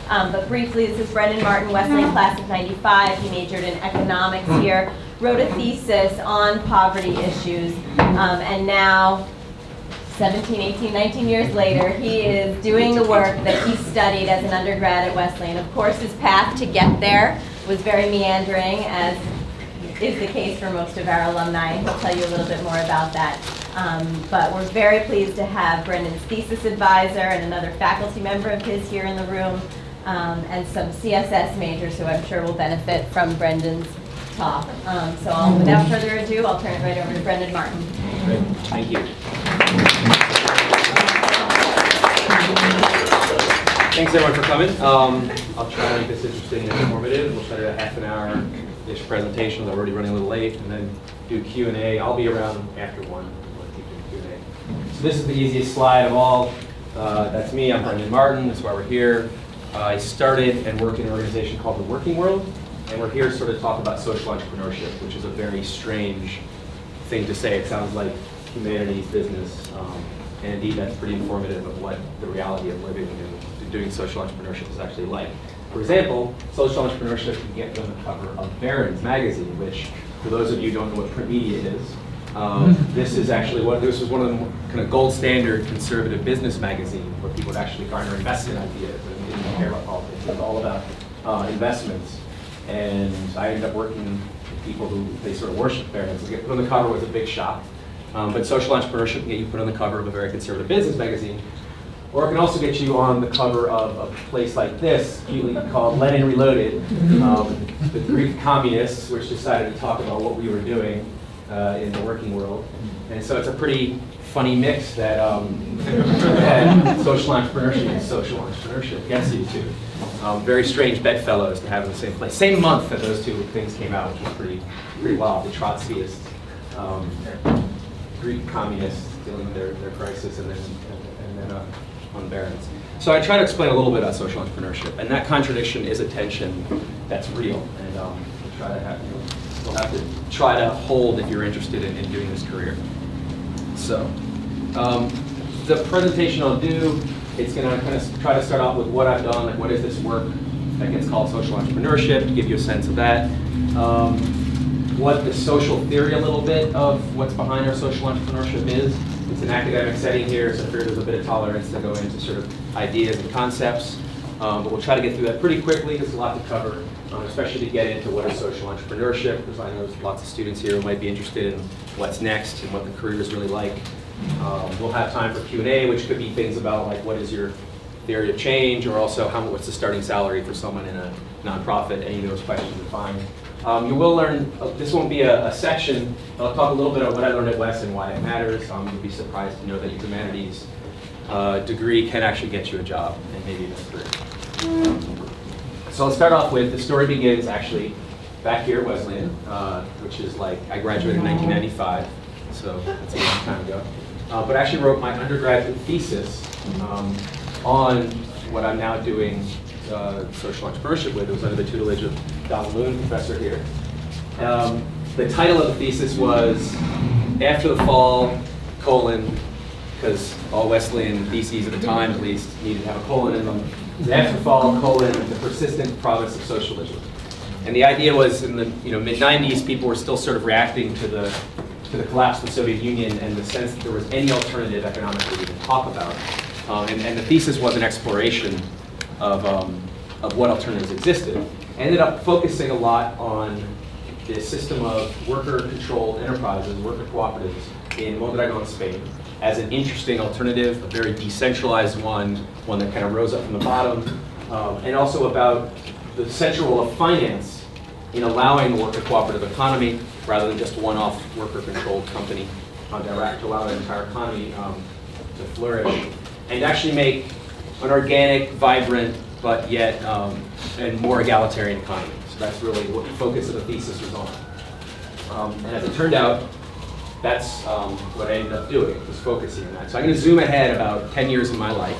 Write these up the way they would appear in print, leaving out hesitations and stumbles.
But briefly, this is Brendan Martin, Wesleyan class of 95. He majored in economics here, wrote a thesis on poverty issues, and now 17, 18, 19 years later, he is doing the work that he studied as an undergrad at Wesleyan. Of course, his path to get there was very meandering, as is the case for most of our alumni. He'll tell you a little bit more about that. But we're very pleased to have Brendan's thesis advisor and another faculty member of his here in the room, and some CSS majors who I'm sure will benefit from Brendan's talk. Without further ado, I'll turn it right over to Brendan Martin. Great. Thank you. Thanks everyone for coming. I'll try to make this interesting and informative. We'll try to do a half an hour-ish presentation. I'm already running a little late, and then do Q&A. I'll be around after 1. We'll keep doing Q&A. So this is the easiest slide of all. That's me. I'm Brendan Martin. That's why we're here. I started and worked in an organization called The Working World, and we're here to sort of talk about social entrepreneurship, which is a very strange thing to say. It sounds like humanities business, and indeed that's pretty informative of what the reality of living and doing social entrepreneurship is actually like. For example, social entrepreneurship can get you on the cover of Barron's magazine, which, for those of you who don't know what print media is, this was one of the kind of gold standard conservative business magazine where people would actually garner investment ideas and didn't care about politics. It was all about investments. And I ended up working with people who they sort of worship Barron's. To get put on the cover was a big shock. But social entrepreneurship can get you put on the cover of a very conservative business magazine. Or it can also get you on the cover of a place like this, cutely called Lenin Reloaded, the Greek communists, which decided to talk about what we were doing in the working world. And so it's a pretty funny mix that, that social entrepreneurship gets you to. Very strange bedfellows to have in the same place. Same month that those two things came out, which was pretty wild. The Trotskyists, Greek communists dealing with their crisis, and then on Barron's. So I try to explain a little bit about social entrepreneurship, and that contradiction is a tension that's real, and you'll have to try to hold if you're interested in doing this career. So the presentation I'll do, it's going to kind of try to start off with what I've done, like what is this work that gets called social entrepreneurship, to give you a sense of that. What the social theory a little bit of what's behind our social entrepreneurship is. It's an academic setting here, so I figured there's a bit of tolerance to go into sort of ideas and concepts. But we'll try to get through that pretty quickly. There's a lot to cover, especially to get into what is social entrepreneurship, because I know there's lots of students here who might be interested in what's next and what the career is really like. We'll have time for Q&A, which could be things about like what is your theory of change, or also what's the starting salary for someone in a nonprofit. Any of those questions are fine. You will learn, this won't be a section, I'll talk a little bit about what I learned at Wes and why it matters. You'll be surprised to know that your humanities degree can actually get you a job and maybe even a career. So I'll start off with, the story begins actually back here at Wesleyan, which is like, I graduated in 1995, so that's a long time ago. But I actually wrote my undergraduate thesis on what I'm now doing social entrepreneurship with. It was under the tutelage of Donald Moon, professor here. The title of the thesis was After the Fall, because all Wesleyan theses at the time at least needed to have a colon in them. After the Fall, the persistent province of socialism. And the idea was in the mid-90s, people were still sort of reacting to the collapse of the Soviet Union and the sense that there was any alternative economically we could talk about. And the thesis was an exploration of what alternatives existed. I ended up focusing a lot on the system of worker-controlled enterprises, worker cooperatives in Mondragon, Spain, as an interesting alternative, a very decentralized one that kind of rose up from the bottom, and also about the central role of finance in allowing the worker cooperative economy, rather than just one-off worker-controlled company, to allow the entire economy to flourish, and actually make an organic, vibrant, but yet and more egalitarian economy. So that's really what the focus of the thesis was on. And as it turned out, that's what I ended up doing, was focusing on that. So I'm going to zoom ahead about 10 years of my life.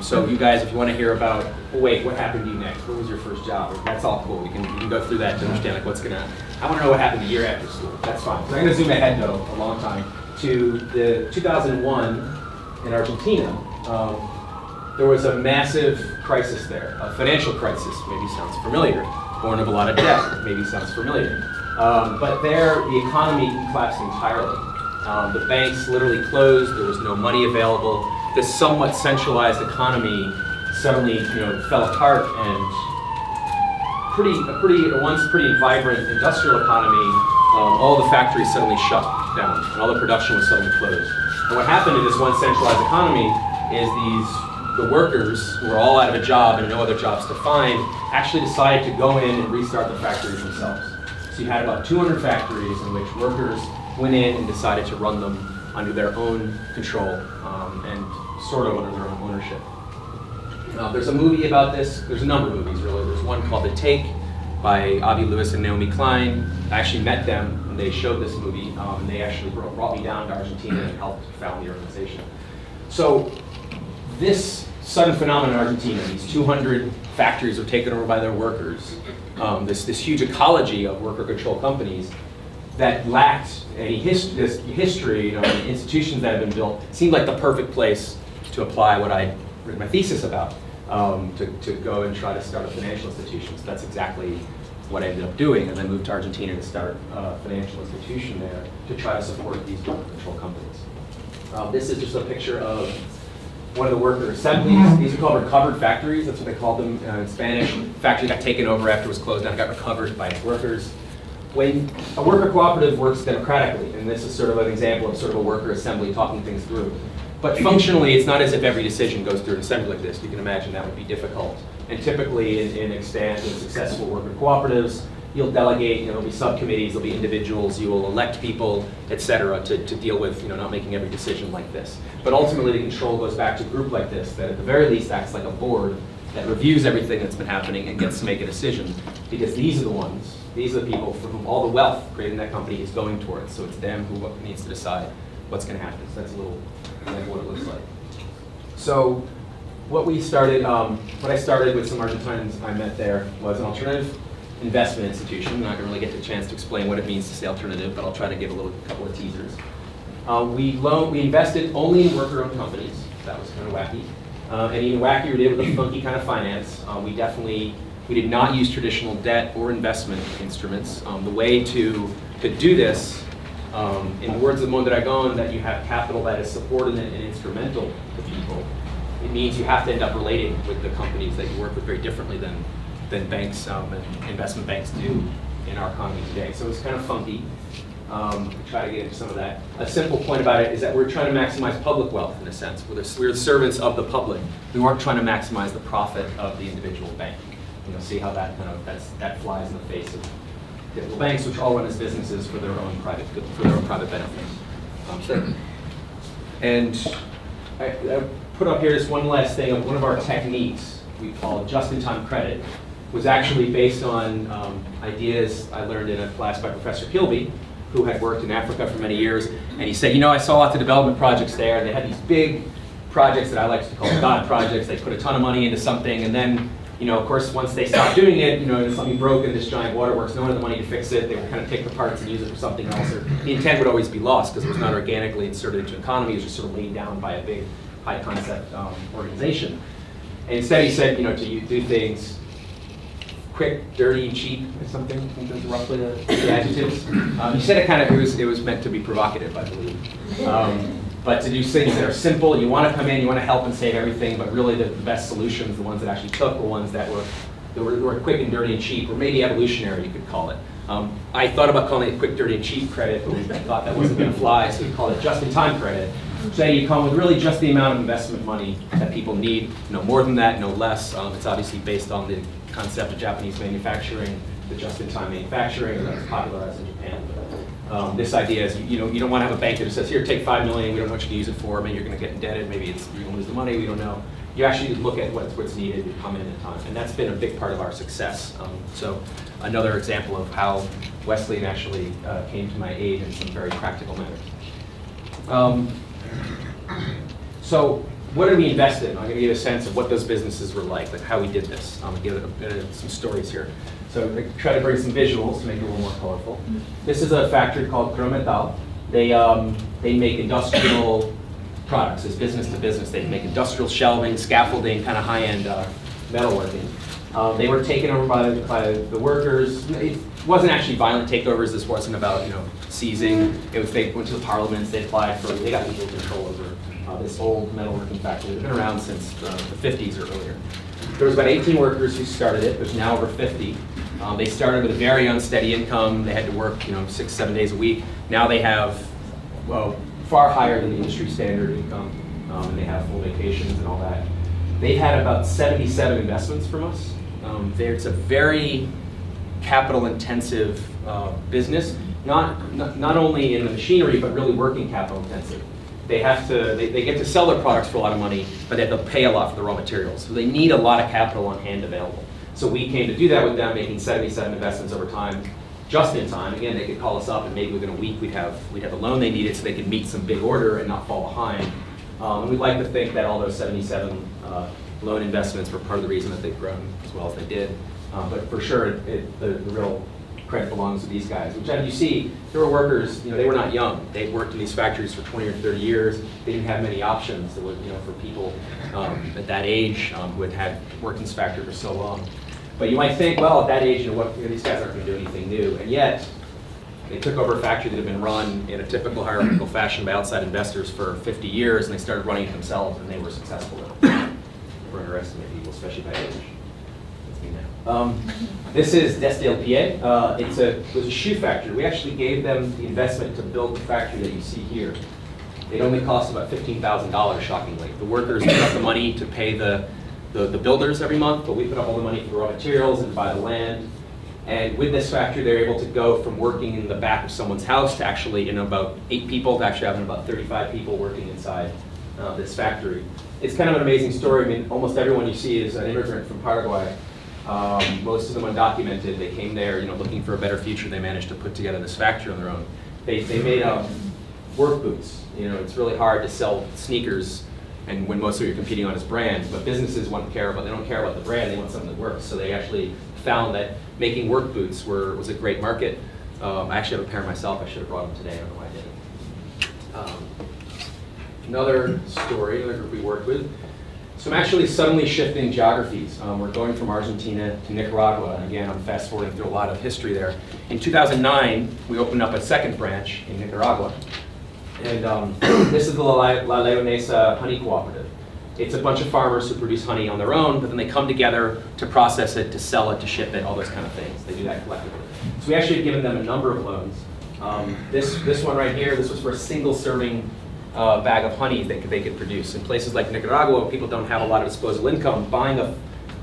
So you guys, if you want to hear about, wait, what happened to you next? What was your first job? That's all cool. You can go through that to understand like what's going to, I want to know what happened a year after school. That's fine. So I'm going to zoom ahead, though, a long time, to the 2001 in Argentina. there was a massive crisis there, a financial crisis, maybe sounds familiar, born of a lot of debt, maybe sounds familiar. But there, the economy collapsed entirely. The banks literally closed, there was no money available. This somewhat centralized economy suddenly, fell apart, and a once pretty vibrant industrial economy, all the factories suddenly shut down, and all the production was suddenly closed. And what happened in this one centralized economy is the workers, who were all out of a job and no other jobs to find, actually decided to go in and restart the factories themselves. So you had about 200 factories in which workers went in and decided to run them under their own control and sort of under their own ownership. There's a movie about this. There's a number of movies, really. There's one called The Take by Avi Lewis and Naomi Klein. I actually met them when they showed this movie, and they actually brought me down to Argentina and helped found the organization. So this sudden phenomenon in Argentina, these 200 factories were taken over by their workers, this huge ecology of worker-controlled companies that lacked any history, institutions that had been built, seemed like the perfect place to apply what I'd written my thesis about, to go and try to start a financial institution. So that's exactly what I ended up doing, and then moved to Argentina to start a financial institution there to try to support these worker-controlled companies. This is just a picture of one of the worker assemblies. These are called recovered factories. That's what they called them in Spanish. Factory got taken over after it was closed down. It got recovered by its workers. When a worker cooperative works democratically, and this is sort of an example of sort of a worker assembly talking things through, but functionally it's not as if every decision goes through an assembly like this. You can imagine that would be difficult. And typically in extant and successful worker cooperatives, you'll delegate, there'll be subcommittees, there'll be individuals, you will elect people, et cetera, to deal with not making every decision like this. But ultimately the control goes back to a group like this that at the very least acts like a board that reviews everything that's been happening and gets to make a decision, because these are the people for whom all the wealth created in that company is going towards. So it's them who needs to decide what's going to happen. So that's a little like what it looks like. So what I started with some Argentines I met there was an alternative investment institution. I'm not going to really get the chance to explain what it means to say alternative, but I'll try to give a couple of teasers. We invested only in worker-owned companies. That was kind of wacky. And even wackier, we did with a funky kind of finance. We did not use traditional debt or investment instruments. The way to do this, in the words of Mondragon, that you have capital that is subordinate and instrumental to people, it means you have to end up relating with the companies that you work with very differently than banks and investment banks do in our economy today. So it's kind of funky. We try to get into some of that. A simple point about it is that we're trying to maximize public wealth in a sense. We're the servants of the public. We weren't trying to maximize the profit of the individual bank. See how that that flies in the face of typical banks, which all run as businesses for their own private benefit. And I put up here just one last thing of one of our techniques we call just-in-time credit, was actually based on ideas I learned in a class by Professor Kilby, who had worked in Africa for many years. And he said, I saw lots of development projects there, and they had these big projects that I like to call God projects. They put a ton of money into something, and then, of course, once they stopped doing it, something broke in this giant waterworks, no one had the money to fix it. They would kind of take the parts and use it for something else. Or the intent would always be lost because it was not organically inserted into the economy. It was just sort of laid down by a big, high-concept organization. And instead, he said, to do things quick, dirty, and cheap, or something. I think those are roughly the adjectives. He said it was meant to be provocative, I believe. But to do things that are simple, you want to come in, you want to help and save everything, but really the best solutions, the ones that actually took, were ones that were quick and dirty and cheap, or maybe evolutionary, you could call it. I thought about calling it quick, dirty, and cheap credit, but I thought that wasn't going to fly, so we call it just-in-time credit. So you come with really just the amount of investment money that people need, no more than that, no less. It's obviously based on the concept of Japanese manufacturing, the just-in-time manufacturing that was popularized in Japan. This idea is you don't want to have a bank that just says, here, take $5 million, we don't know what you can use it for, maybe you're going to get indebted, maybe you're going to lose the money, we don't know. You actually look at what's needed and come in time, and that's been a big part of our success. So another example of how Wesleyan actually came to my aid in some very practical matters. So what did we invest in? I'm going to give a sense of what those businesses were like how we did this. I'm going to give some stories here. So I try to bring some visuals to make it a little more colorful. This is a factory called Crometal. They make industrial products as business to business. They make industrial shelving, scaffolding, kind of high-end metalworking. They were taken over by the workers. It wasn't actually violent takeovers. This wasn't about seizing. It was they went to the parliaments. They applied for. They got legal control over this old metalworking factory. It's been around since the 50s or earlier. There was about 18 workers who started it. There's now over 50. They started with a very unsteady income. They had to work 6-7 days a week. Now they have far higher than the industry standard income, and they have full vacations and all that. They've had about 77 investments from us. It's a very capital-intensive business, not only in the machinery, but really working capital-intensive. They get to sell their products for a lot of money, but they have to pay a lot for the raw materials. So they need a lot of capital on hand available. So we came to do that with them, making 77 investments over time, just in time. Again, they could call us up, and maybe within a week we'd have the loan they needed, so they could meet some big order and not fall behind. And we'd like to think that all those 77 loan investments were part of the reason that they've grown as well as they did. But for sure, the real credit belongs to these guys. Which, as you see, there were workers. They were not young. They worked in these factories for 20 or 30 years. They didn't have many options. That would, for people at that age who had worked in this factory for so long. But you might think, well, at that age, these guys aren't going to do anything new. And yet, they took over a factory that had been run in a typical hierarchical fashion by outside investors for 50 years, and they started running it themselves, and they were successful. We're underestimating people, especially by age. That's me now. This is Desdelpier. It was a shoe factory. We actually gave them the investment to build the factory that you see here. It only cost about $15,000, shockingly. The workers put up the money to pay the builders every month, but we put up all the money for the raw materials and to buy the land. And with this factory, they're able to go from working in the back of someone's house to actually, about 8 people, to actually having about 35 people working inside this factory. It's kind of an amazing story. I mean, almost everyone you see is an immigrant from Paraguay. Most of them undocumented. They came there, looking for a better future. They managed to put together this factory on their own. They made work boots. It's really hard to sell sneakers, and when most of you're competing on is brands, but businesses they don't care about the brand, they want something that works. So they actually found that making work boots was a great market. I actually have a pair myself. I should have brought them today. I don't know why I didn't. Another story, another group we worked with. So I'm actually suddenly shifting geographies. We're going from Argentina to Nicaragua. And again, I'm fast forwarding through a lot of history there. In 2009, we opened up a second branch in Nicaragua. And this is the La Leonesa Honey Cooperative. It's a bunch of farmers who produce honey on their own, but then they come together to process it, to sell it, to ship it, all those kind of things. They do that collectively. So we actually have given them a number of loans. This one right here, this was for a single serving bag of honey they could produce. In places like Nicaragua, people don't have a lot of disposable income. Buying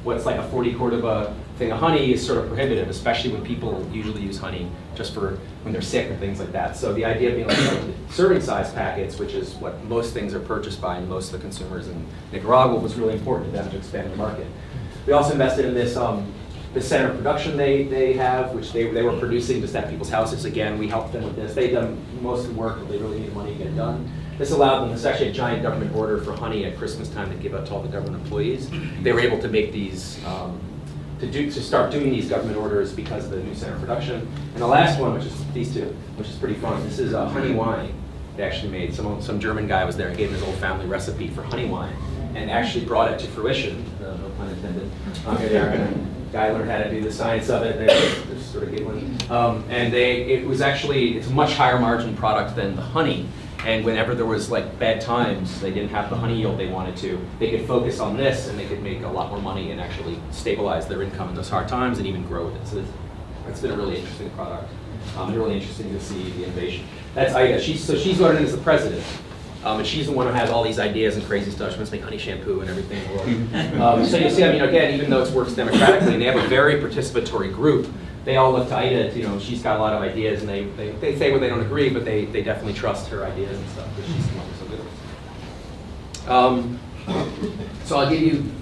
what's like a 40 Cordoba thing of honey is sort of prohibitive, especially when people usually use honey just for when they're sick or things like that. So the idea of being able to serving size packets, which is what most things are purchased by and most of the consumers in Nicaragua, was really important to them to expand the market. We also invested in this center of production they have, which they were producing just at people's houses. Again, we helped them with this. They've done most of the work, but they really needed money to get it done. This allowed them, this is actually a giant government order for honey at Christmas time to give out to all the government employees. They were able to make these, to start doing these government orders because of the new center of production. And the last one, which is these two, which is pretty fun. This is honey wine they actually made. Some German guy was there and gave him his old family recipe for honey wine and actually brought it to fruition, no pun intended. Here they are, guy learned how to do the science of it. They're sort of giggling. It's a much higher margin product than the honey. And whenever there was like bad times, they didn't have the honey yield they wanted to, they could focus on this and they could make a lot more money and actually stabilize their income in those hard times and even grow with it. So it's been a really interesting product. And really interesting to see the innovation. That's Ida. She's voted in as the president. And she's the one who has all these ideas and crazy stuff. She wants to make honey shampoo and everything in the world. So you see, again, even though it works democratically, and they have a very participatory group, they all look to Ida. She's got a lot of ideas, and they say when they don't agree, but they definitely trust her ideas and stuff because she's come up with so good. So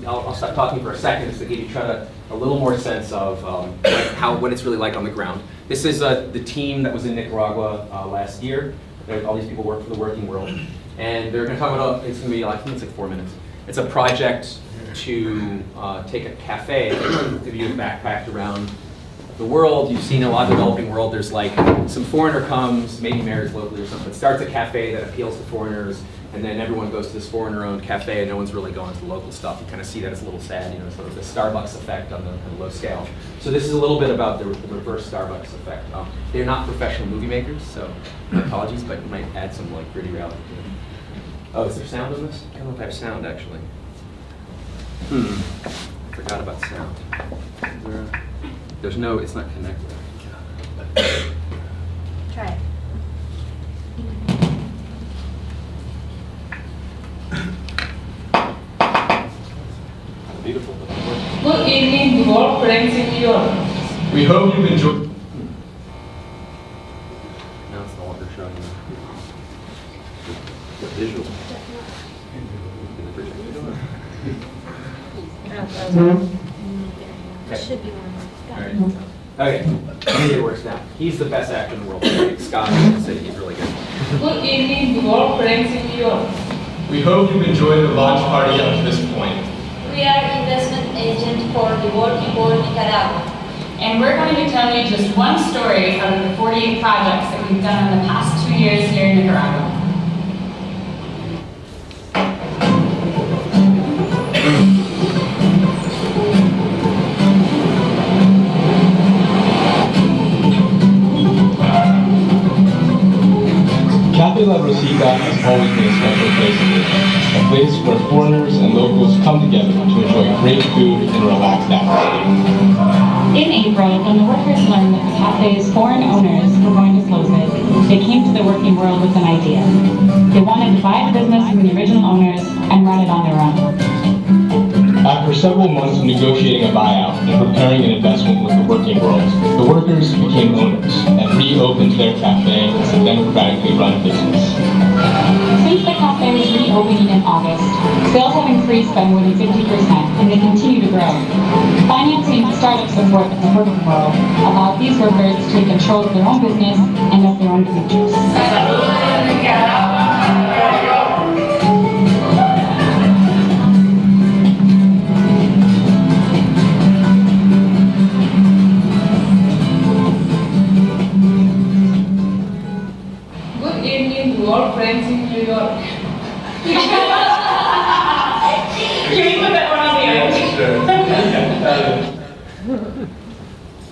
I'll stop talking for a second just to give you a little more sense of what it's really like on the ground. This is the team that was in Nicaragua last year. All these people work for the Working World, and they're going to talk about. It's going to be I think it's like 4 minutes. It's a project to take a cafe to be backpacked around the world. You've seen a lot of developing world. There's like some foreigner comes, maybe marries locally or something, but starts a cafe that appeals to foreigners, and then everyone goes to this foreigner-owned cafe and no one's really going to the local stuff. You kind of see that as a little sad, sort of the Starbucks effect on the low scale. So this is a little bit about the reverse Starbucks effect. They're not professional movie makers, so apologies, but it might add some like gritty reality to it. Oh, is there sound on this? I don't know if I have sound actually. Forgot about sound. There's no, it's not connected. Try it. Beautiful. Good evening to all friends in New York. We hope you enjoy. Now it's no longer showing the visual. Should be one. Okay, maybe it works now. He's the best actor in the world. Scott said he's really good. Good evening to all friends in New York. We hope you enjoyed the launch party up to this point. We are investment agent for the Working Poor Nicaragua. And we're going to tell you just one story out of the 48 projects that we've done in the past 2 years here in Nicaragua. Cafe La Rosita has always been a special place in New York, a place where foreigners and locals come together to enjoy great food and relaxed atmosphere. In April, when the workers learned that the cafe's foreign owners were going to close it, they came to the working world with an idea. They wanted to buy the business from the original owners and run it on their own. After several months of negotiating a buyout and preparing an investment with the working world, the workers became owners and reopened their cafe as a democratically run business. Since the cafe was reopening in August, sales have increased by more than 50% and they continue to grow. Financing startup support in the working world allowed these workers to take control of their own business and of their own futures. Good evening to all friends in New York. Can we put that one on the end?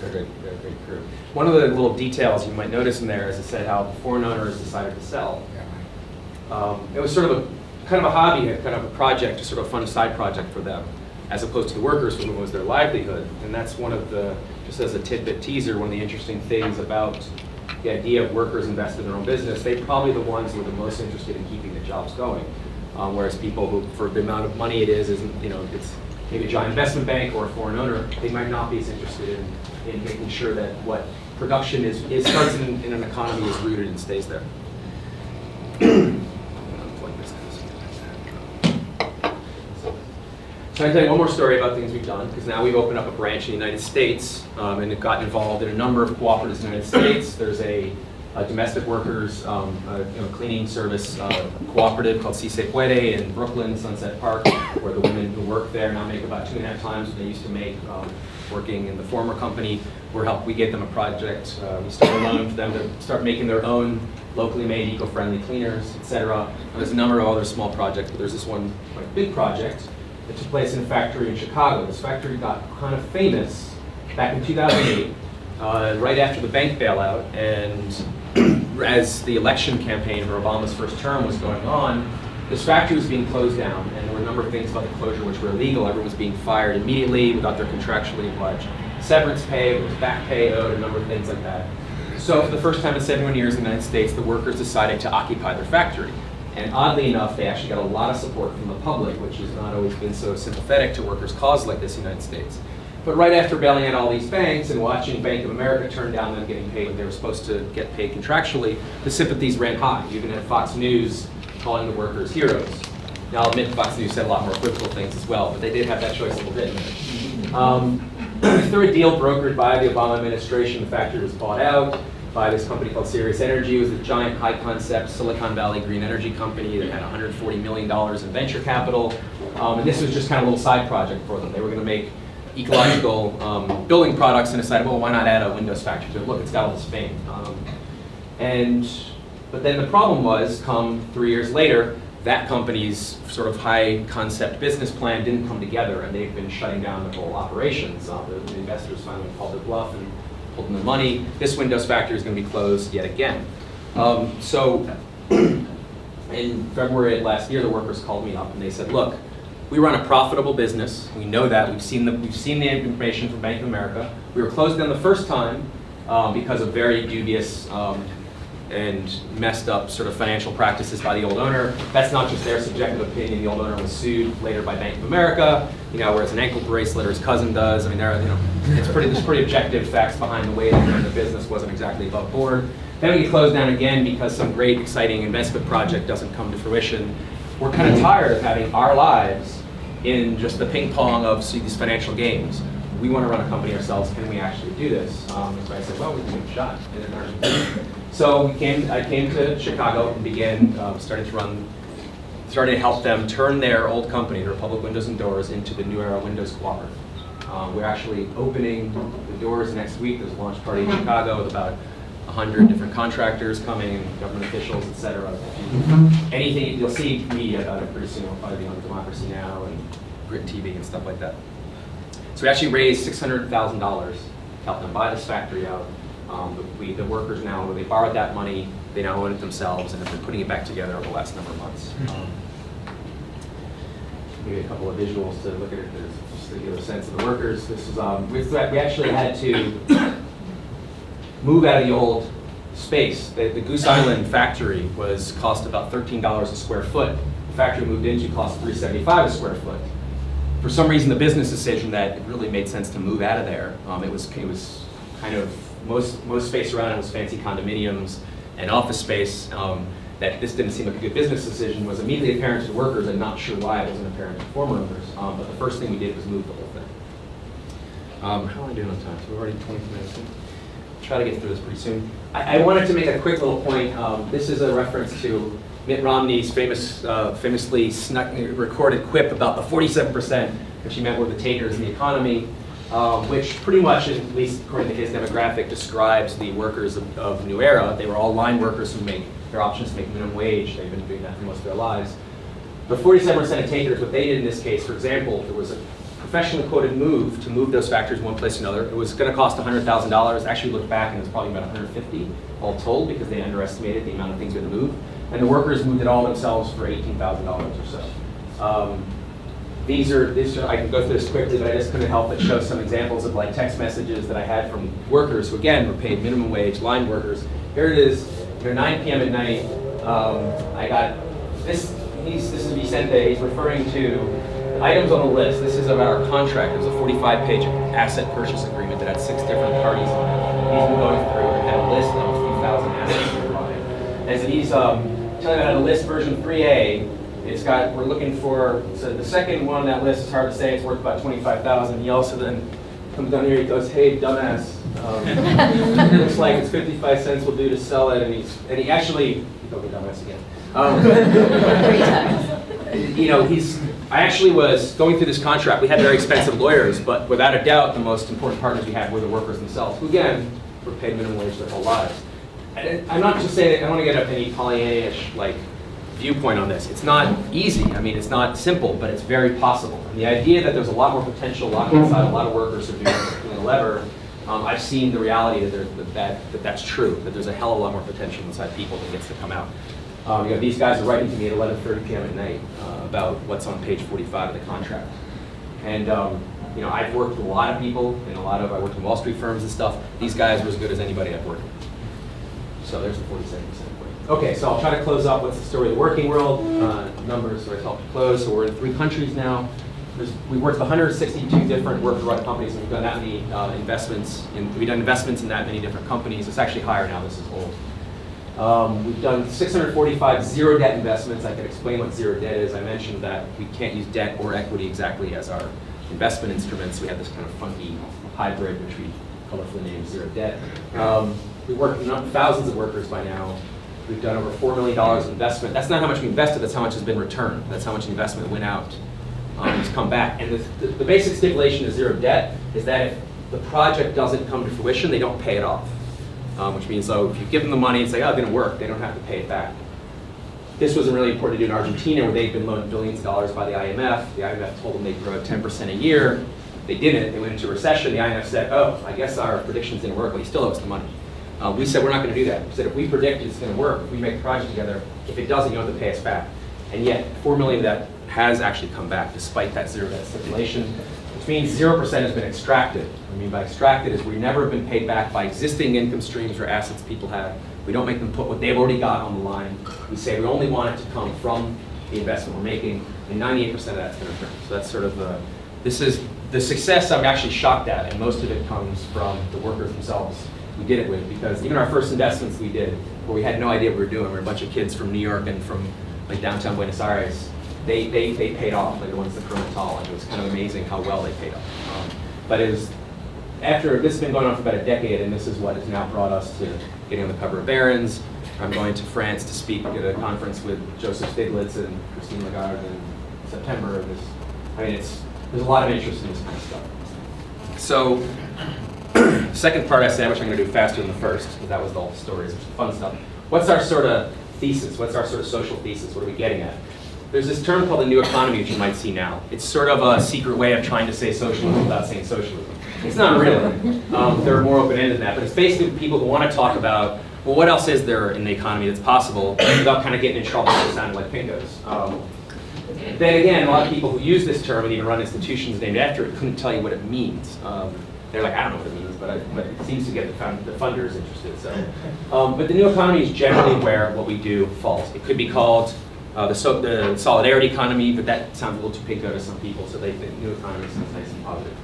They're a great crew. One of the little details you might notice in there is it said how the foreign owners decided to sell. It was sort of a kind of a hobby, kind of a project, a sort of fun side project for them, as opposed to the workers for whom it was their livelihood. And that's one of the, just as a tidbit teaser, one of the interesting things about the idea of workers invested in their own business. They're probably the ones who are the most interested in keeping the jobs going. Whereas people who, for the amount of money it is, it's maybe a giant investment bank or a foreign owner, they might not be as interested in making sure that what production starts in an economy is rooted and stays there. So I can tell you one more story about things we've done, because now we've opened up a branch in the United States and have gotten involved in a number of cooperatives in the United States. There's a domestic workers cleaning service cooperative called Si Se Puede in Brooklyn, Sunset Park, where the women who work there now make about 2.5 times what they used to make working in the former company. We gave them a project. We started a loan for them to start making their own locally made eco-friendly cleaners, etc. There's a number of other small projects, but there's this one quite big project that took place in a factory in Chicago. This factory got kind of famous back in 2008, right after the bank bailout, and as the election campaign for Obama's first term was going on, this factory was being closed down, and there were a number of things about the closure which were illegal. Everyone was being fired immediately without their contractually obliged severance pay, there was back pay owed, a number of things like that. So for the first time in 71 years in the United States, the workers decided to occupy their factory. And oddly enough, they actually got a lot of support from the public, which has not always been so sympathetic to workers' causes like this in the United States. But right after bailing out all these banks and watching Bank of America turn down them getting paid what they were supposed to get paid contractually, the sympathies ran high. You even had Fox News calling the workers heroes. Now, I'll admit Fox News said a lot more equivocal things as well, but they did have that choice a little bit. Through a deal brokered by the Obama administration, the factory was bought out by this company called Sirius Energy. It was a giant high-concept Silicon Valley green energy company that had $140 million in venture capital. And this was just kind of a little side project for them. They were going to make ecological building products and decided, well, why not add a Windows factory to it? Look, it's got all this fame. But then the problem was, come 3 years later, that company's sort of high concept business plan didn't come together, and they've been shutting down the whole operations. The investors finally called their bluff and pulled in the money. This Windows factory is going to be closed yet again. So in February of last year, the workers called me up and they said, look, we run a profitable business. We know that. We've seen the information from Bank of America. We were closed down the first time because of very dubious and messed up sort of financial practices by the old owner. That's not just their subjective opinion. The old owner was sued later by Bank of America. Wears an ankle bracelet, or his cousin does. I mean, there's pretty objective facts behind the way that the business wasn't exactly above board. Then we get closed down again because some great, exciting investment project doesn't come to fruition. We're kind of tired of having our lives in just the ping pong of these financial games. We want to run a company ourselves. Can we actually do this? So I said, well, we can give it a shot. So I came to Chicago and began started to help them turn their old company, the Republic Windows and Doors, into the New Era Windows Cooperative. We're actually opening the doors next week. There's a launch party in Chicago with about 100 different contractors coming, government officials, et cetera. Anything, you'll see media about it pretty soon. It'll probably be on Democracy Now! And Grit TV and stuff like that. So we actually raised $600,000 to help them buy this factory out. The workers now, they borrowed that money, they now own it themselves, and have been putting it back together over the last number of months. Maybe a couple of visuals to look at it, just to give a sense of the workers. This is we actually had to move out of the old space. The Goose Island factory cost about $13 a square foot. The factory we moved into cost $375 a square foot. For some reason, the business decision that it really made sense to move out of there. It was kind of most space around it was fancy condominiums and office space. That this didn't seem like a good business decision was immediately apparent to the workers, and not sure why it wasn't apparent to former owners. But the first thing we did was move the whole thing. How am I doing on time? So we're already 20 minutes in. Try to get through this pretty soon. I wanted to make a quick little point. This is a reference to Mitt Romney's famously recorded quip about the 47%, which he meant were the takers in the economy, which pretty much, at least according to his demographic, describes the workers of New Era. They were all line workers who make their options to make minimum wage. They've been doing that for most of their lives. The 47% of takers, what they did in this case, for example, there was a professionally quoted move to move those factories one place to another. It was going to cost $100,000. Actually looked back and it was probably about $150 all told, because they underestimated the amount of things we had to move. And the workers moved it all themselves for $18,000 or so. These are, I can go through this quickly, but I just couldn't help but show some examples of like text messages that I had from workers who, again, were paid minimum wage, line workers. Here it is, 9 p.m. at night. I got this. This is Vicente. He's referring to items on the list. This is of our contract. It was a 45-page asset purchase agreement that had 6 different parties on it. He's been going through and had a list of a few thousand assets we were buying. As he's telling me about the list version 3A, it's got, we're looking for, so the second one on that list is hard to say, it's worth about $25,000. He also then comes down here, he goes, hey, dumbass. Looks like it's 55 cents will do to sell it, and he actually, don't be dumbass again. I actually was going through this contract. We had very expensive lawyers, but without a doubt, the most important partners we had were the workers themselves, who again, were paid minimum wage their whole lives. And I'm not just saying, I don't want to get up any Pollyanna-ish like viewpoint on this. It's not easy. I mean, it's not simple, but it's very possible. And the idea that there's a lot more potential locked inside a lot of workers who are doing a lever, I've seen the reality that that's true, that there's a hell of a lot more potential inside people that gets to come out. These guys are writing to me at 11:30 p.m. at night about what's on page 45 of the contract. And I've worked with a lot of people, and I worked in Wall Street firms and stuff. These guys were as good as anybody I've worked with. So there's the 47%. Okay, so I'll try to close up. What's the story of the working world? Numbers, so I help to close. So we're in 3 countries now. We worked with 162 different worker-run companies, and we've done that many investments. We've done investments in that many different companies. It's actually higher now. This is old. We've done 645 zero-debt investments. I can explain what zero debt is. I mentioned that we can't use debt or equity exactly as our investment instruments. We have this kind of funky hybrid, which we colorfully named zero debt. We work with thousands of workers by now. We've done over $4 million of investment. That's not how much we invested, that's how much has been returned. That's how much investment went out. Has come back. And the basic stipulation of zero debt is that if the project doesn't come to fruition, they don't pay it off. Which means, if you give them the money and say, oh, it didn't work, they don't have to pay it back. This was really important to do in Argentina, where they'd been loaned billions of dollars by the IMF. The IMF told them they'd grow at 10% a year. They didn't. They went into a recession. The IMF said, oh, I guess our predictions didn't work. Well, you still owe us the money. We said, we're not going to do that. We said, if we predict it's going to work, if we make a project together, if it doesn't, you don't have to pay us back. And yet, 4 million of that has actually come back, despite that zero debt stipulation, which means 0% has been extracted. What I mean by extracted is we never have been paid back by existing income streams or assets people have. We don't make them put what they've already got on the line. We say we only want it to come from the investment we're making, and 98% of that's going to return. So that's sort of this is the success I'm actually shocked at, and most of it comes from the workers themselves we did it with, because even our first investments we did, where we had no idea what we were doing, we were a bunch of kids from New York and from like downtown Buenos Aires, they paid off, like the ones that Corontal, and it was kind of amazing how well they paid off. But it was, after, this has been going on for about a decade, and this is what has now brought us to getting on the cover of Barron's. I'm going to France to speak at a conference with Joseph Stiglitz and Christine Lagarde in September. There's a lot of interest in this kind of stuff. So, second part I said, which I'm going to do faster than the first, because that was all stories, which is fun stuff. What's our sort of thesis? What's our sort of social thesis? What are we getting at? There's this term called the new economy, which you might see now. It's sort of a secret way of trying to say socialism without saying socialism. It's not really. They're more open-ended than that, but it's basically people who want to talk about, well, what else is there in the economy that's possible without kind of getting in trouble for sounding like pinkos. Then again, a lot of people who use this term and even run institutions named after it couldn't tell you what it means. They're like, I don't know what it means, but it seems to get the funders interested. So, but the new economy is generally where what we do falls. It could be called the solidarity economy, but that sounds a little too pinko to some people, so they think new economy sounds nice and positive.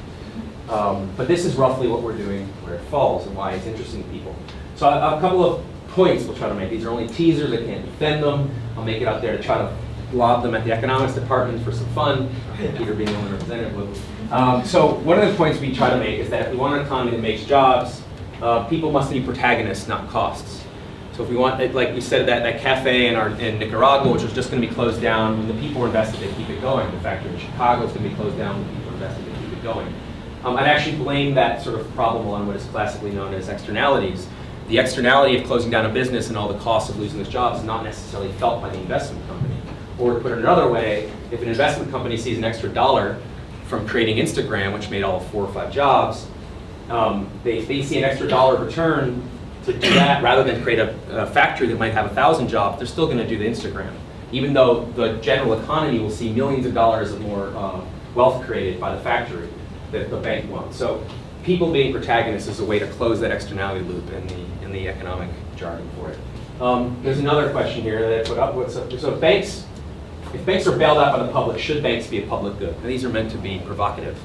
But this is roughly what we're doing, where it falls, and why it's interesting to people. So a couple of points we'll try to make. These are only teasers, I can't defend them. I'll make it out there to try to lob them at the economics department for some fun, Peter being the only representative. So one of the points we try to make is that if we want an economy that makes jobs, people must be protagonists, not costs. So if we want, like we said, that cafe in Nicaragua, which was just going to be closed down, when the people were invested, they keep it going. The factory in Chicago is going to be closed down, when the people are invested, they keep it going. I'd actually blame that sort of problem on what is classically known as externalities. The externality of closing down a business and all the costs of losing those jobs is not necessarily felt by the investment company. Or to put it another way, if an investment company sees an extra dollar from creating Instagram, which made all 4 or 5 jobs, they see an extra dollar return to do that rather than create a factory that might have 1,000 jobs. They're still going to do the Instagram, even though the general economy will see millions of dollars of more wealth created by the factory that the bank won't. So people being protagonists is a way to close that externality loop in the economic jargon for it. There's another question here that I put up. So if banks are bailed out by the public, should banks be a public good? And these are meant to be provocative.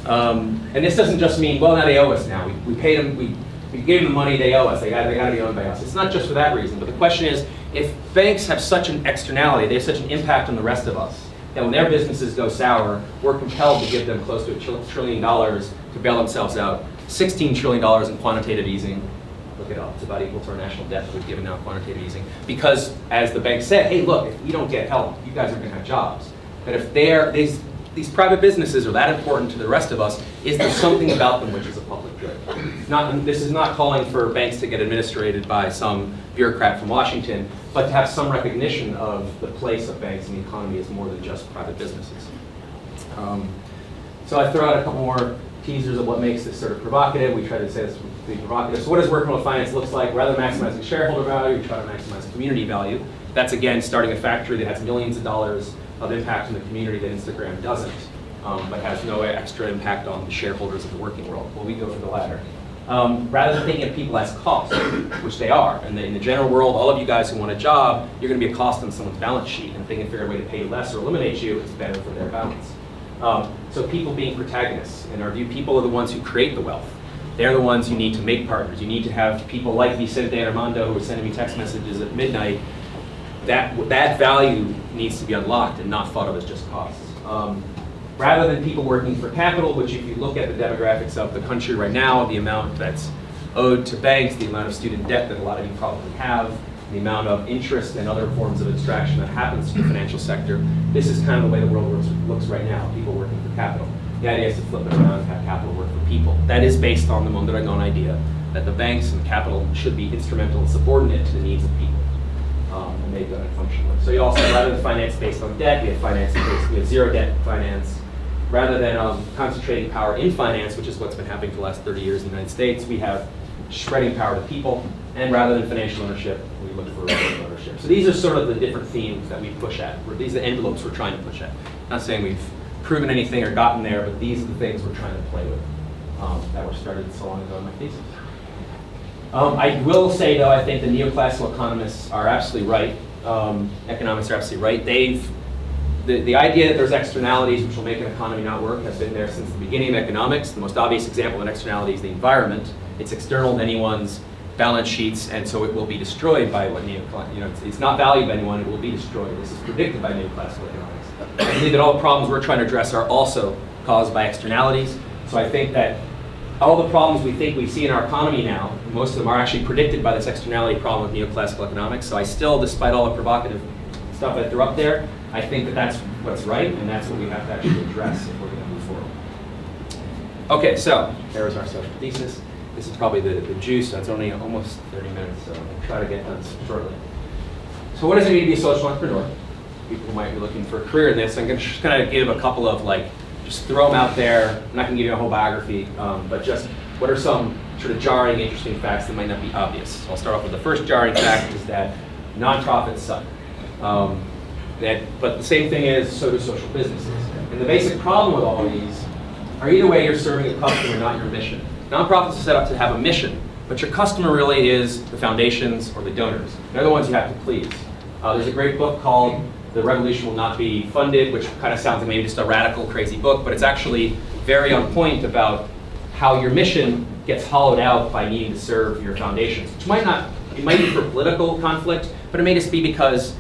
And this doesn't just mean, well, now they owe us now. We paid them, we gave them the money, they owe us. They got to be owned by us. It's not just for that reason. But the question is, if banks have such an externality, they have such an impact on the rest of us, that when their businesses go sour, we're compelled to give them close to $1 trillion to bail themselves out. $16 trillion in quantitative easing. Look it up. It's about equal to our national debt that we've given out quantitative easing. Because, as the bank said, hey, look, if we don't get help, you guys aren't going to have jobs. But if these private businesses are that important to the rest of us, is there something about them which is a public good? This is not calling for banks to get administrated by some bureaucrat from Washington, but to have some recognition of the place of banks in the economy as more than just private businesses. So I throw out a couple more teasers of what makes this sort of provocative. We try to say this would be provocative. So what does working with finance look like? Rather than maximizing shareholder value, we try to maximize community value. That's, again, starting a factory that has millions of dollars of impact on the community that Instagram doesn't, but has no extra impact on the shareholders of the working world. Well, we go for the latter. Rather than thinking of people as costs, which they are. And in the general world, all of you guys who want a job, you're going to be a cost on someone's balance sheet. And if they can figure a way to pay you less or eliminate you, it's better for their balance. So people being protagonists. In our view, people are the ones who create the wealth. They're the ones you need to make partners. You need to have people like Vicente and Armando who are sending me text messages at midnight. That value needs to be unlocked and not thought of as just costs. Rather than people working for capital, which if you look at the demographics of the country right now, the amount that's owed to banks, the amount of student debt that a lot of you probably have, the amount of interest and other forms of extraction that happens to the financial sector, this is kind of the way the world looks right now, people working for capital. The idea is to flip it around and have capital work for people. That is based on the Mondragon idea that the banks and capital should be instrumental and subordinate to the needs of people. and make that functional. So you also, rather than finance based on debt, we have zero debt finance. Rather than concentrating power in finance, which is what's been happening for the last 30 years in the United States, we have spreading power to people. And rather than financial ownership, we look for relative ownership. So these are sort of the different themes that we push at. These are the envelopes we're trying to push at. Not saying we've proven anything or gotten there, but these are the things we're trying to play with that were started so long ago in my thesis. I will say, though, I think the neoclassical economists are absolutely right. Economics are absolutely right. The idea that there's externalities which will make an economy not work has been there since the beginning of economics. The most obvious example of an externality is the environment. It's external to anyone's balance sheets, and so it will be destroyed by what it's not valued by anyone, it will be destroyed. This is predicted by neoclassical economics. I believe that all the problems we're trying to address are also caused by externalities. So I think that all the problems we think we see in our economy now, most of them are actually predicted by this externality problem of neoclassical economics. So I still, despite all the provocative stuff I threw up there, I think that that's what's right, and that's what we have to actually address if we're going to move forward. Okay, so there is our social thesis. This is probably the juice. That's only almost 30 minutes, so I'll try to get done shortly. So what does it mean to be a social entrepreneur? People might be looking for a career in this. I'm going to just kind of give a couple of, just throw them out there. I'm not going to give you a whole biography, but just what are some sort of jarring, interesting facts that might not be obvious. So I'll start off with the first jarring fact is that nonprofits suck. But the same thing is, so do social businesses. And the basic problem with all of these are either way you're serving a customer, not your mission. Nonprofits are set up to have a mission, but your customer really is the foundations or the donors. They're the ones you have to please. There's a great book called The Revolution Will Not Be Funded, which kind of sounds like maybe just a radical, crazy book, but it's actually very on point about how your mission gets hollowed out by needing to serve your foundations, which it might be for political conflict, but it may just be because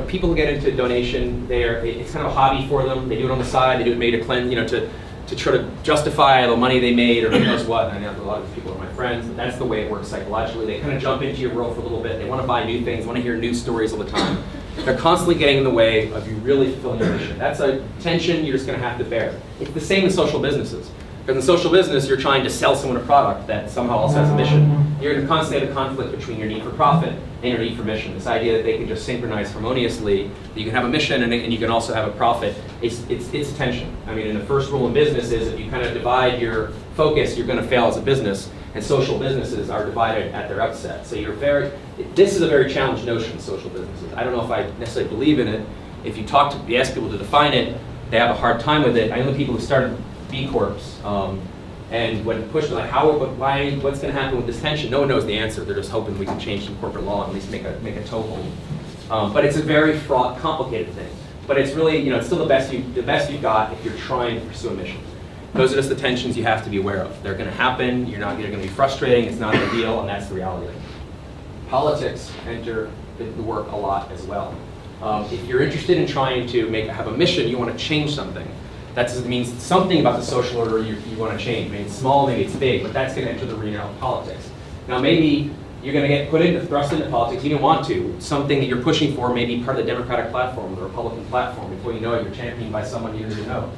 people who get into donation, it's kind of a hobby for them. They do it on the side. They do it maybe to cleanse, to try to justify the money they made or who knows what. And I know a lot of these people are my friends. But that's the way it works psychologically. They kind of jump into your world for a little bit. They want to buy new things, want to hear new stories all the time. They're constantly getting in the way of you really fulfilling your mission. That's a tension you're just going to have to bear. It's the same in social businesses. Because in social business, you're trying to sell someone a product that somehow also has a mission. You're going to constantly have a conflict between your need for profit and your need for mission. This idea that they can just synchronize harmoniously, that you can have a mission and you can also have a profit, it's a tension. I mean, the first rule in business is if you kind of divide your focus, you're going to fail as a business. And social businesses are divided at their outset. So this is a very challenged notion, social businesses. I don't know if I necessarily believe in it. If you ask people to define it, they have a hard time with it. I know people who started B Corps, and when pushed, like, what's going to happen with this tension? No one knows the answer. They're just hoping we can change some corporate law and at least make a toehold. But it's a very fraught, complicated thing. But it's really, it's still the best you've got if you're trying to pursue a mission. Those are just the tensions you have to be aware of. They're going to happen. You're going to be frustrating. It's not ideal, and that's the reality of it. Politics enter the work a lot as well. If you're interested in trying to have a mission, you want to change something. That means something about the social order you want to change. Maybe it's small, maybe it's big, but that's going to enter the arena of politics. Now, maybe you're going to get thrust into politics. You didn't want to. Something that you're pushing for may be part of the Democratic platform, the Republican platform. Before you know it, you're championed by someone you didn't know.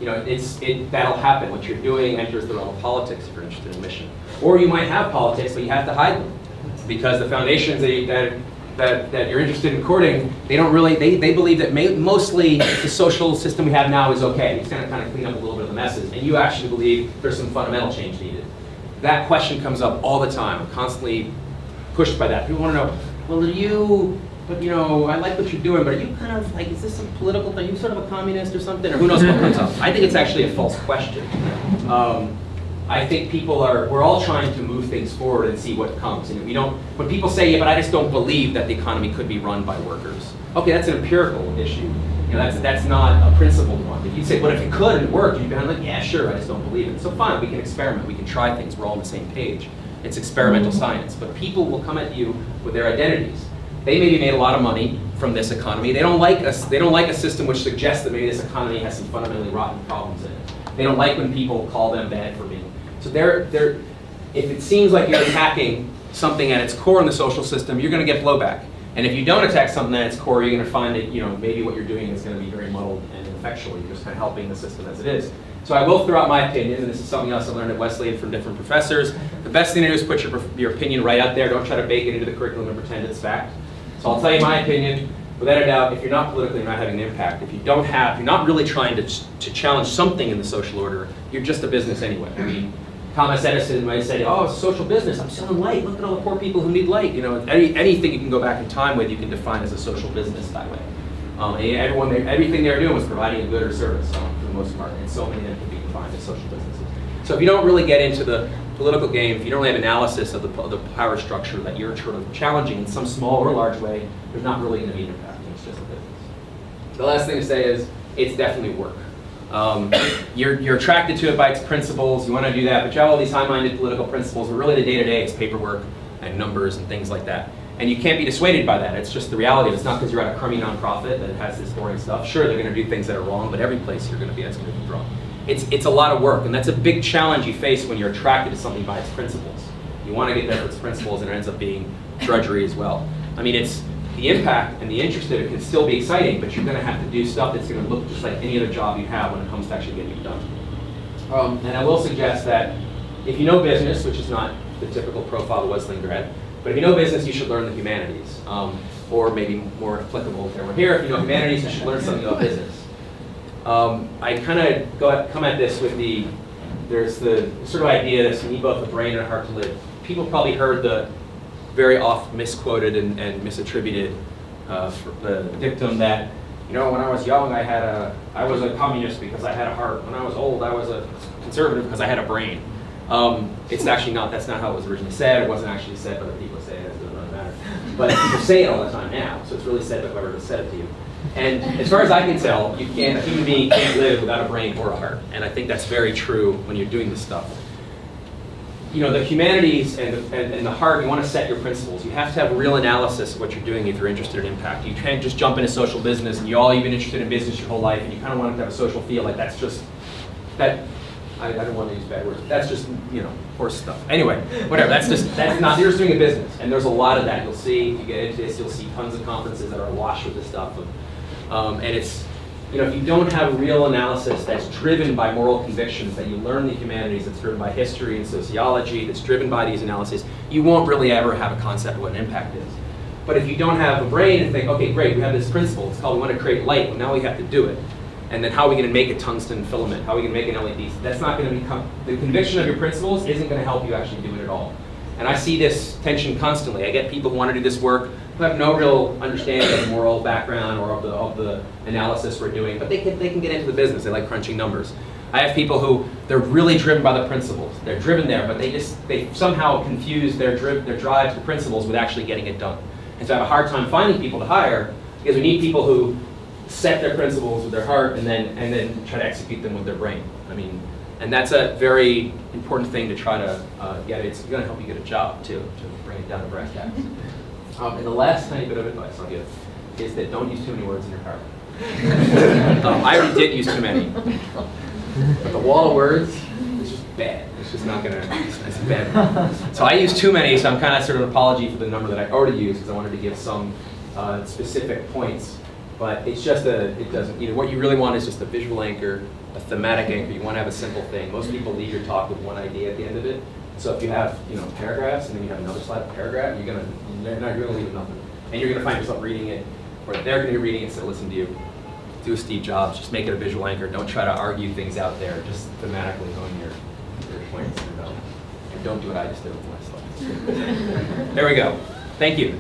That'll happen. What you're doing enters the realm of politics if you're interested in a mission. Or you might have politics, but you have to hide them because the foundations that you're interested in courting, they don't really, they believe that mostly the social system we have now is okay. It's going to kind of clean up a little bit of the messes, and you actually believe there's some fundamental change needed. That question comes up all the time. I'm constantly pushed by that. People want to know, well, I like what you're doing, but are you kind of like, is this some political thing? Are you sort of a communist or something? Or who knows what comes up? I think it's actually a false question. I think we're all trying to move things forward and see what comes. When people say, yeah, but I just don't believe that the economy could be run by workers. Okay, that's an empirical issue. That's not a principled one. If you say, but if it could and it worked, you'd be like, yeah, sure, I just don't believe it. So fine, we can experiment, we can try things, we're all on the same page. It's experimental science, but people will come at you with their identities. They maybe made a lot of money from this economy. They don't like a system which suggests that maybe this economy has some fundamentally rotten problems in it. They don't like when people call them bad for being. So if it seems like you're attacking something at its core in the social system, you're going to get blowback. And if you don't attack something at its core, you're going to find that maybe what you're doing is going to be very muddled and ineffectual. You're just kind of helping the system as it is. So I will throw out my opinion, and this is something else I learned at Wesleyan from different professors. The best thing to do is put your opinion right out there. Don't try to bake it into the curriculum and pretend it's fact. So I'll tell you my opinion. Without a doubt, if you're not politically, you're not having an impact. If you're not really trying to challenge something in the social order, you're just a business anyway. I mean, Thomas Edison might say, oh, it's a social business. I'm selling light. Look at all the poor people who need light. Anything you can go back in time with, you can define as a social business that way. Everything they were doing was providing a good or service for the most part, and so many of them can be defined as social businesses. So if you don't really get into the political game, if you don't really have analysis of the power structure that you're sort of challenging in some small or large way, there's not really going to be an impact. It's just a business. The last thing to say is it's definitely work. You're attracted to it by its principles. You want to do that, but you have all these high-minded political principles. But really, the day-to-day is paperwork and numbers and things like that. And you can't be dissuaded by that. It's just the reality. It's not because you're at a crummy nonprofit that has this boring stuff. Sure, they're going to do things that are wrong, but every place you're going to be, that's going to be wrong. It's a lot of work, and that's a big challenge you face when you're attracted to something by its principles. You want to get there for its principles, and it ends up being drudgery as well. I mean, it's the impact and the interest of it can still be exciting, but you're going to have to do stuff that's going to look just like any other job you have when it comes to actually getting it done. And I will suggest that if you know business, which is not the typical profile of Wesleyan grad, but if you know business, you should learn the humanities, or maybe more applicable if we're here. If you know humanities, you should learn something about business. I kind of come at this with there's the sort of idea that you need both a brain and a heart to live. People probably heard the very oft misquoted and misattributed the dictum that, when I was young, I was a communist because I had a heart. When I was old, I was a conservative because I had a brain. It's actually not, that's not how it was originally said. It wasn't actually said by the people saying it, so it doesn't matter. But people say it all the time now, so it's really said by whoever said it to you. And as far as I can tell, a human being can't live without a brain or a heart. And I think that's very true when you're doing this stuff. The humanities and the heart, you want to set your principles. You have to have real analysis of what you're doing if you're interested in impact. You can't just jump into social business and you've been interested in business your whole life and you kind of want it to have a social feel. Like that's just, I don't want to use bad words. That's just, horse stuff. Anyway, whatever. That's not, you're just doing a business. And there's a lot of that. You'll see, if you get into this, you'll see tons of conferences that are awash with this stuff. And it's, if you don't have real analysis that's driven by moral convictions, that you learn the humanities, that's driven by history and sociology, that's driven by these analyses, you won't really ever have a concept of what an impact is. But if you don't have a brain and think, okay, great, we have this principle, it's called we want to create light, well, now we have to do it. And then how are we going to make a tungsten filament? How are we going to make an LED? That's not going to become, the conviction of your principles isn't going to help you actually do it at all. And I see this tension constantly. I get people who want to do this work who have no real understanding of the moral background or of the analysis we're doing, but they can get into the business. They like crunching numbers. I have people who, they're really driven by the principles. They're driven there, but they somehow confuse their drive to principles with actually getting it done. And so I have a hard time finding people to hire because we need people who set their principles with their heart and then try to execute them with their brain. And that's a very important thing to try to get. It's going to help you get a job too, to bring it down to brass tacks. And the last tiny bit of advice I'll give is that don't use too many words in your PowerPoint. I already did use too many. But the wall of words is just bad. It's just not going to, it's bad. So I use too many, so I'm kind of sort of an apology for the number that I already used because I wanted to give some specific points. But it's just it doesn't, what you really want is just a visual anchor, a thematic anchor. You want to have a simple thing. Most people leave your talk with one idea at the end of it. So if you have, paragraphs and then you have another slide of paragraph, you're going to leave with nothing. And you're going to find yourself reading it, or they're going to be reading it instead of listening to you. Do a Steve Jobs, just make it a visual anchor. Don't try to argue things out there. Just thematically hone your points and don't do what I just did with my slides. There we go. Thank you.